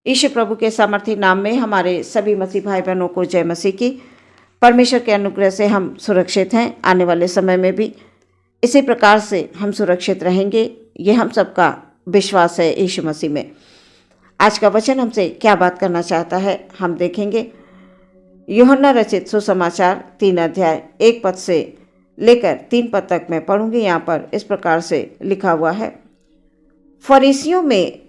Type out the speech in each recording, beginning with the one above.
ईश्वर प्रभु के सामर्थ्य नाम में हमारे सभी मसीह भाई बहनों को जय मसीह की। परमेश्वर के अनुग्रह से हम सुरक्षित हैं। आने वाले समय में भी इसी प्रकार से हम सुरक्षित रहेंगे, ये हम सबका विश्वास है यीशु मसीह में। आज का वचन हमसे क्या बात करना चाहता है हम देखेंगे। यूहन्ना रचित सुसमाचार 3 अध्याय 1 पद से लेकर 3 पद तक मैं पढ़ूंगी। यहाँ पर इस प्रकार से लिखा हुआ है। फरीसियों में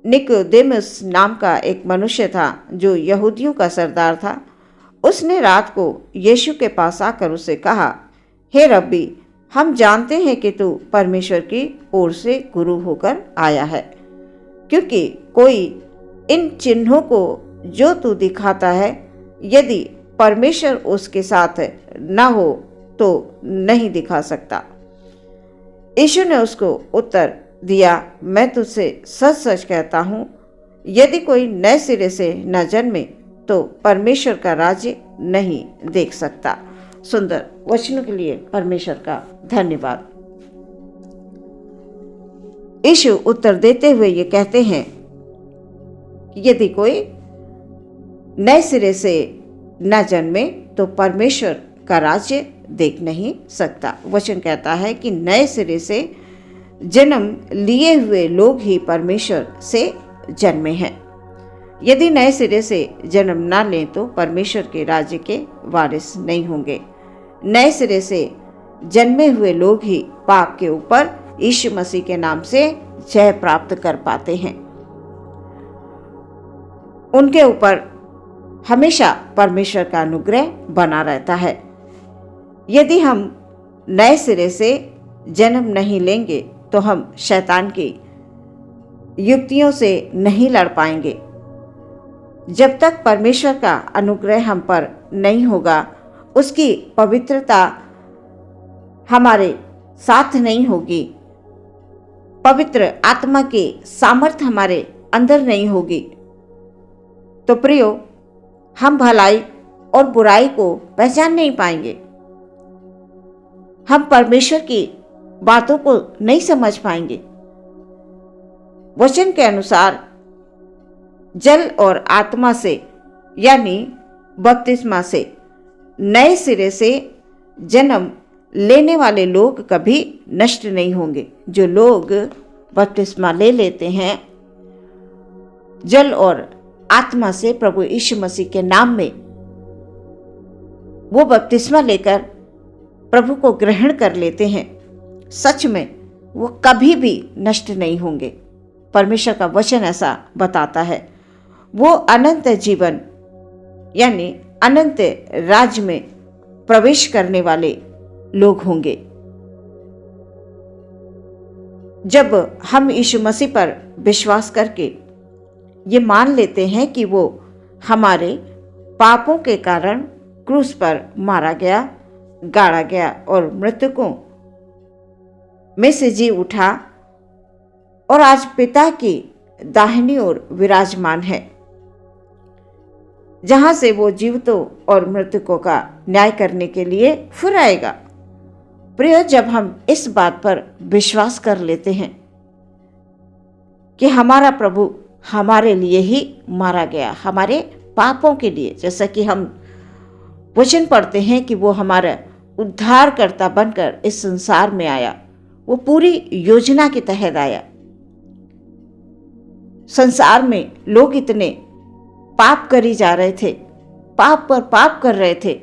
निकोदेमुस नाम का एक मनुष्य था जो यहूदियों का सरदार था। उसने रात को यीशु के पास आकर उससे कहा, हे रब्बी, हम जानते हैं कि तू परमेश्वर की ओर से गुरु होकर आया है, क्योंकि कोई इन चिन्हों को जो तू दिखाता है, यदि परमेश्वर उसके साथ न हो तो नहीं दिखा सकता। यीशु ने उसको उत्तर दिया, मैं तुझसे सच सच कहता हूँ, यदि कोई नए सिरे से न जन्मे तो परमेश्वर का राज्य नहीं देख सकता। सुंदर वचनों के लिए परमेश्वर का धन्यवाद। यीशु उत्तर देते हुए ये कहते हैं कि यदि कोई नए सिरे से न जन्मे तो परमेश्वर का राज्य देख नहीं सकता। वचन कहता है कि नए सिरे से जन्म लिए हुए लोग ही परमेश्वर से जन्मे हैं। यदि नए सिरे से जन्म ना लें तो परमेश्वर के राज्य के वारिस नहीं होंगे। नए सिरे से जन्मे हुए लोग ही पाप के ऊपर यीशु मसीह के नाम से जय प्राप्त कर पाते हैं। उनके ऊपर हमेशा परमेश्वर का अनुग्रह बना रहता है। यदि हम नए सिरे से जन्म नहीं लेंगे तो हम शैतान की युक्तियों से नहीं लड़ पाएंगे। जब तक परमेश्वर का अनुग्रह हम पर नहीं होगा, उसकी पवित्रता हमारे साथ नहीं होगी, पवित्र आत्मा की सामर्थ्य हमारे अंदर नहीं होगी, तो प्रियो, हम भलाई और बुराई को पहचान नहीं पाएंगे। हम परमेश्वर की बातों को नहीं समझ पाएंगे। वचन के अनुसार जल और आत्मा से यानी बपतिस्मा से नए सिरे से जन्म लेने वाले लोग कभी नष्ट नहीं होंगे। जो लोग बपतिस्मा ले लेते हैं जल और आत्मा से प्रभु यीशु मसीह के नाम में, वो बपतिस्मा लेकर प्रभु को ग्रहण कर लेते हैं, सच में वो कभी भी नष्ट नहीं होंगे। परमेश्वर का वचन ऐसा बताता है। वो अनंत जीवन यानी अनंत राज्य में प्रवेश करने वाले लोग होंगे। जब हम यीशु मसीह पर विश्वास करके ये मान लेते हैं कि वो हमारे पापों के कारण क्रूस पर मारा गया, गाड़ा गया और मृतकों में से जी उठा और आज पिता की दाहिनी ओर विराजमान है, जहां से वो जीवितों और मृतकों का न्याय करने के लिए फिर आएगा। प्रिय, जब हम इस बात पर विश्वास कर लेते हैं कि हमारा प्रभु हमारे लिए ही मारा गया, हमारे पापों के लिए, जैसा कि हम वचन पढ़ते हैं कि वो हमारा उद्धारकर्ता बनकर इस संसार में आया, वो पूरी योजना के तहत आया। संसार में लोग इतने पाप करी जा रहे थे, पाप पर पाप कर रहे थे।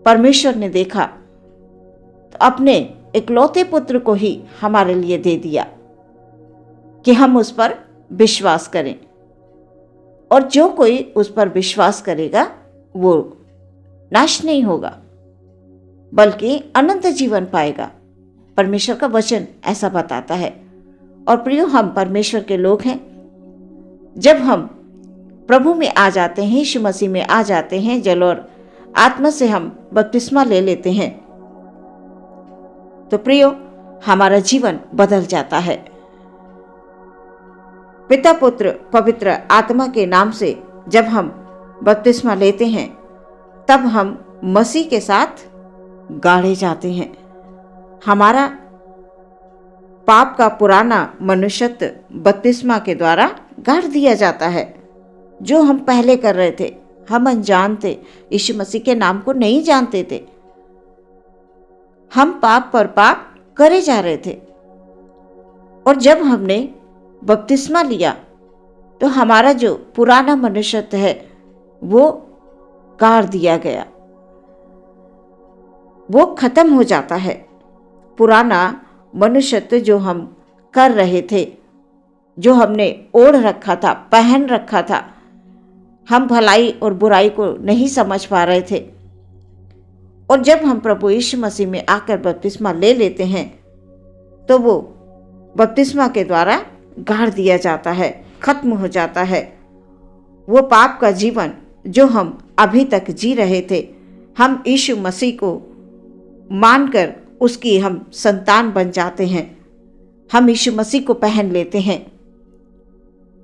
परमेश्वर ने देखा तो अपने इकलौते पुत्र को ही हमारे लिए दे दिया कि हम उस पर विश्वास करें, और जो कोई उस पर विश्वास करेगा वो नाश नहीं होगा बल्कि अनंत जीवन पाएगा। परमेश्वर का वचन ऐसा बताता है। और प्रियो, हम परमेश्वर के लोग हैं। जब हम प्रभु में आ जाते हैं, यीशु मसीह में आ जाते हैं, जल और आत्मा से हम बपतिस्मा ले लेते हैं, तो प्रियो, हमारा जीवन बदल जाता है। पिता पुत्र पवित्र आत्मा के नाम से जब हम बपतिस्मा लेते हैं, तब हम मसीह के साथ गाड़े जाते हैं। हमारा पाप का पुराना मनुष्यत्व बपतिस्मा के द्वारा गाड़ दिया जाता है। जो हम पहले कर रहे थे, हम अनजान थे, यीशु मसीह के नाम को नहीं जानते थे, हम पाप पर पाप करे जा रहे थे। और जब हमने बपतिस्मा लिया तो हमारा जो पुराना मनुष्यत्व है वो गाड़ दिया गया, वो खत्म हो जाता है। पुराना मनुष्यत्व जो हम कर रहे थे, जो हमने ओढ़ रखा था, पहन रखा था, हम भलाई और बुराई को नहीं समझ पा रहे थे। और जब हम प्रभु यीशु मसीह में आकर बपतिस्मा ले लेते हैं तो वो बपतिस्मा के द्वारा गाड़ दिया जाता है, खत्म हो जाता है। वो पाप का जीवन जो हम अभी तक जी रहे थे, हम यीशु मसीह को मानकर उसकी हम संतान बन जाते हैं, हम यीशु मसीह को पहन लेते हैं।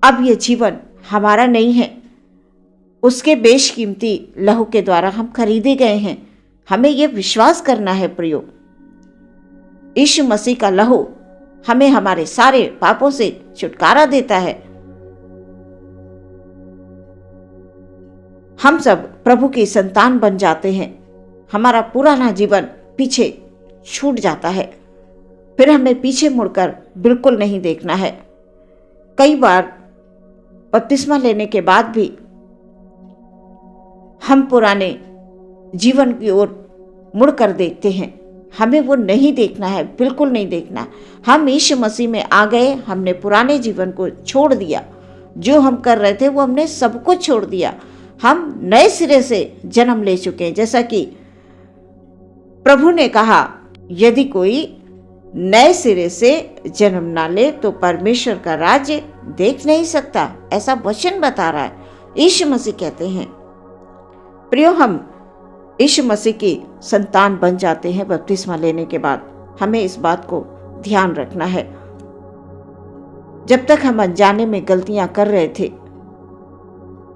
अब ये जीवन हमारा नहीं है, उसके बेशकीमती लहू के द्वारा हम खरीदे गए हैं। हमें यह विश्वास करना है प्रियो, यीशु मसीह का लहू हमें हमारे सारे पापों से छुटकारा देता है। हम सब प्रभु की संतान बन जाते हैं, हमारा पुराना जीवन पीछे छूट जाता है, फिर हमें पीछे मुड़कर बिल्कुल नहीं देखना है। कई बार बपतिस्मा लेने के बाद भी हम पुराने जीवन की ओर मुड़कर देखते हैं, हमें वो नहीं देखना है, बिल्कुल नहीं देखना। हम यीशु मसीह में आ गए, हमने पुराने जीवन को छोड़ दिया, जो हम कर रहे थे वो हमने सब कुछ छोड़ दिया। हम नए सिरे से जन्म ले चुके हैं। जैसा कि प्रभु ने कहा, यदि कोई नए सिरे से जन्म ना ले तो परमेश्वर का राज्य देख नहीं सकता, ऐसा वचन बता रहा है, यीशु मसीह कहते हैं। प्रियो, हम यीशु मसीह की संतान बन जाते हैं बपतिस्मा लेने के बाद। हमें इस बात को ध्यान रखना है। जब तक हम अनजाने में गलतियां कर रहे थे,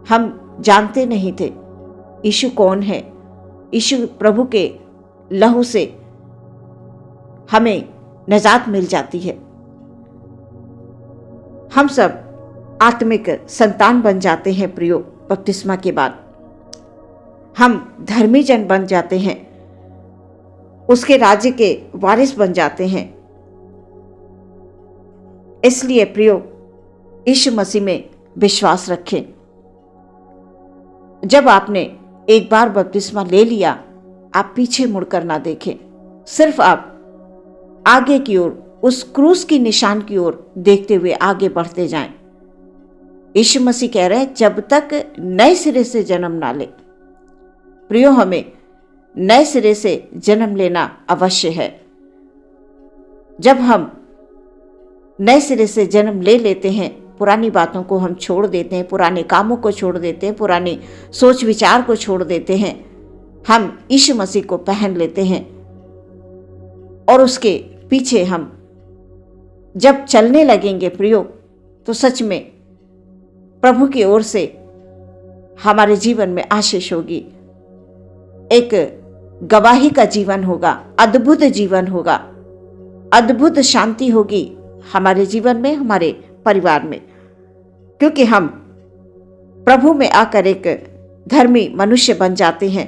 हम जानते नहीं थे यीशु कौन है। यीशु प्रभु के लहू से हमें निजात मिल जाती है। हम सब आत्मिक संतान बन जाते हैं प्रियो बपतिस्मा के बाद। हम धर्मी जन बन जाते हैं, उसके राज्य के वारिस बन जाते हैं। इसलिए प्रियो, यीशु मसीह में विश्वास रखें। जब आपने एक बार बपतिस्मा ले लिया, आप पीछे मुड़कर ना देखें, सिर्फ आप आगे की ओर, उस क्रूस की निशान की ओर देखते हुए आगे बढ़ते जाएं। यीशु मसीह कह रहे हैं, जब तक नए सिरे से जन्म ना ले। प्रियो, हमें नए सिरे से जन्म लेना अवश्य है। जब हम नए सिरे से जन्म ले लेते हैं, पुरानी बातों को हम छोड़ देते हैं, पुराने कामों को छोड़ देते हैं, पुरानी सोच विचार को छोड़ देते हैं, हम यीशु मसीह को पहन लेते हैं और उसके पीछे हम जब चलने लगेंगे प्रियो, तो सच में प्रभु की ओर से हमारे जीवन में आशीष होगी। एक गवाही का जीवन होगा, अद्भुत जीवन होगा, अद्भुत शांति होगी हमारे जीवन में, हमारे परिवार में, क्योंकि हम प्रभु में आकर एक धर्मी मनुष्य बन जाते हैं,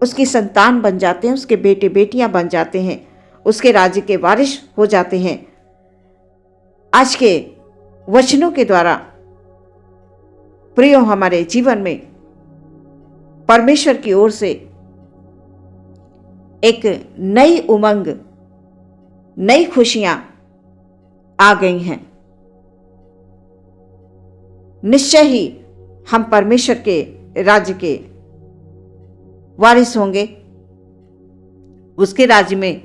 उसकी संतान बन जाते हैं, उसके बेटे बेटियां बन जाते हैं, उसके राज्य के वारिस हो जाते हैं। आज के वचनों के द्वारा प्रियो, हमारे जीवन में परमेश्वर की ओर से एक नई उमंग, नई खुशियां आ गई हैं। निश्चय ही हम परमेश्वर के राज्य के वारिस होंगे, उसके राज्य में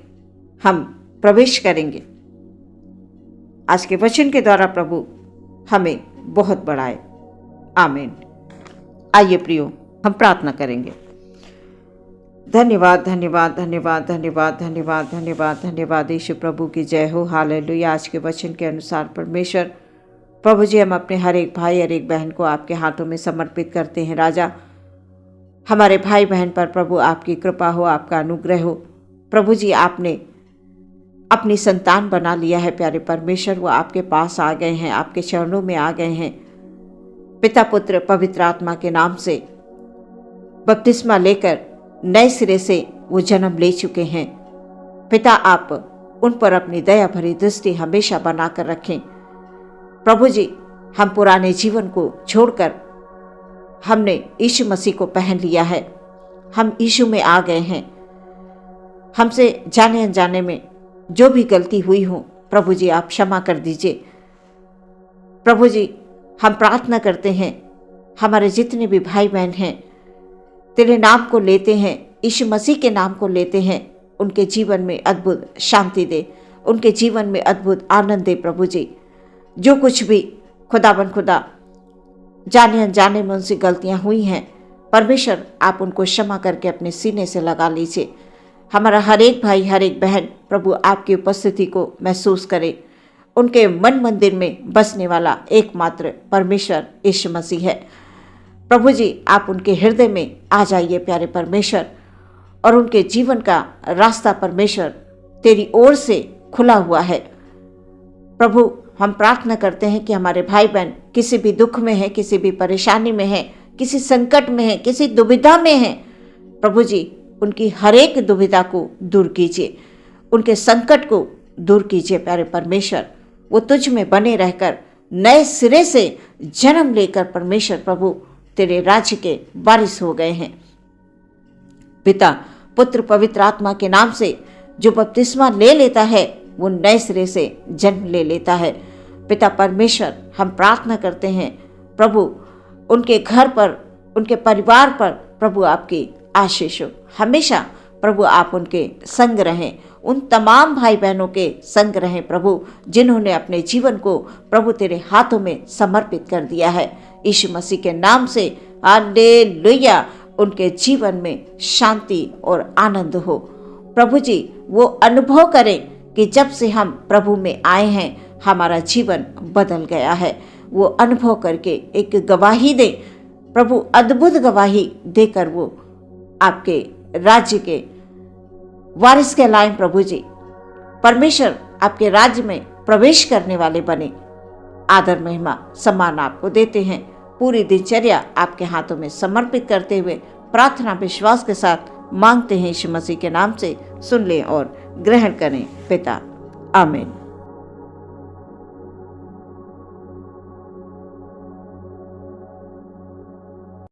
हम प्रवेश करेंगे। आज के वचन के द्वारा प्रभु हमें बहुत बढ़ाए। आमीन। आइए प्रियो, हम प्रार्थना करेंगे। धन्यवाद, धन्यवाद, धन्यवाद, धन्यवाद, धन्यवाद, धन्यवाद, धन्यवाद। यीशु प्रभु की जय हो। हालेलुया। आज के वचन के अनुसार परमेश्वर प्रभु जी, हम अपने हर एक भाई, हर एक बहन को आपके हाथों में समर्पित करते हैं। राजा, हमारे भाई बहन पर प्रभु आपकी कृपा हो, आपका अनुग्रह हो। प्रभु जी, आपने अपनी संतान बना लिया है प्यारे परमेश्वर, वो आपके पास आ गए हैं, आपके चरणों में आ गए हैं। पिता, पुत्र, पवित्र आत्मा के नाम से बपतिस्मा लेकर नए सिरे से वो जन्म ले चुके हैं। पिता, आप उन पर अपनी दया भरी दृष्टि हमेशा बनाकर रखें। प्रभु जी, हम पुराने जीवन को छोड़कर हमने यीशु मसीह को पहन लिया है। हम यीशु में आ गए हैं। हमसे जाने अनजाने में जो भी गलती हुई हो, प्रभु जी आप क्षमा कर दीजिए। प्रभु जी, हम प्रार्थना करते हैं, हमारे जितने भी भाई बहन हैं तेरे नाम को लेते हैं, यीशु मसीह के नाम को लेते हैं, उनके जीवन में अद्भुत शांति दे, उनके जीवन में अद्भुत आनंद दे। प्रभु जी, जो कुछ भी खुदावन खुदा जाने अनजाने में उनसे गलतियां हुई हैं, परमेश्वर आप उनको क्षमा करके अपने सीने से लगा लीजिए। हमारा हर एक भाई, हर एक बहन प्रभु आपकी उपस्थिति को महसूस करे। उनके मन मंदिर में बसने वाला एकमात्र परमेश्वर यीशु मसीह है। प्रभु जी, आप उनके हृदय में आ जाइए प्यारे परमेश्वर, और उनके जीवन का रास्ता परमेश्वर तेरी ओर से खुला हुआ है। प्रभु, हम प्रार्थना करते हैं कि हमारे भाई बहन किसी भी दुख में है, किसी भी परेशानी में है, किसी संकट में है, किसी दुविधा में है, प्रभु जी उनकी हर एक दुविधा को दूर कीजिए, उनके संकट को दूर कीजिए प्यारे परमेश्वर। वो तुझ में बने रहकर नए सिरे से जन्म लेकर परमेश्वर प्रभु तेरे राज्य के वारिस हो गए हैं। पिता, पुत्र, पवित्र आत्मा के नाम से जो बपतिस्मा ले लेता है वो नए सिरे से जन्म ले लेता है। पिता परमेश्वर, हम प्रार्थना करते हैं प्रभु उनके घर पर, उनके परिवार पर प्रभु आपकी आशीष हो। हमेशा प्रभु आप उनके संग रहें, उन तमाम भाई बहनों के संग रहें प्रभु, जिन्होंने अपने जीवन को प्रभु तेरे हाथों में समर्पित कर दिया है। यीशु मसीह के नाम से हालेलुया, उनके जीवन में शांति और आनंद हो। प्रभु जी, वो अनुभव करें कि जब से हम प्रभु में आए हैं हमारा जीवन बदल गया है। वो अनुभव करके एक गवाही दे प्रभु, अद्भुत गवाही देकर वो आपके राज्य के वारिस कहलाएं। प्रभु जी, परमेश्वर आपके राज्य में प्रवेश करने वाले बने। आदर, महिमा, सम्मान आपको देते हैं। पूरी दिनचर्या आपके हाथों में समर्पित करते हुए प्रार्थना विश्वास के साथ मांगते हैं यीशु मसीह के नाम से। सुन लें और ग्रहण करें पिता, आमीन।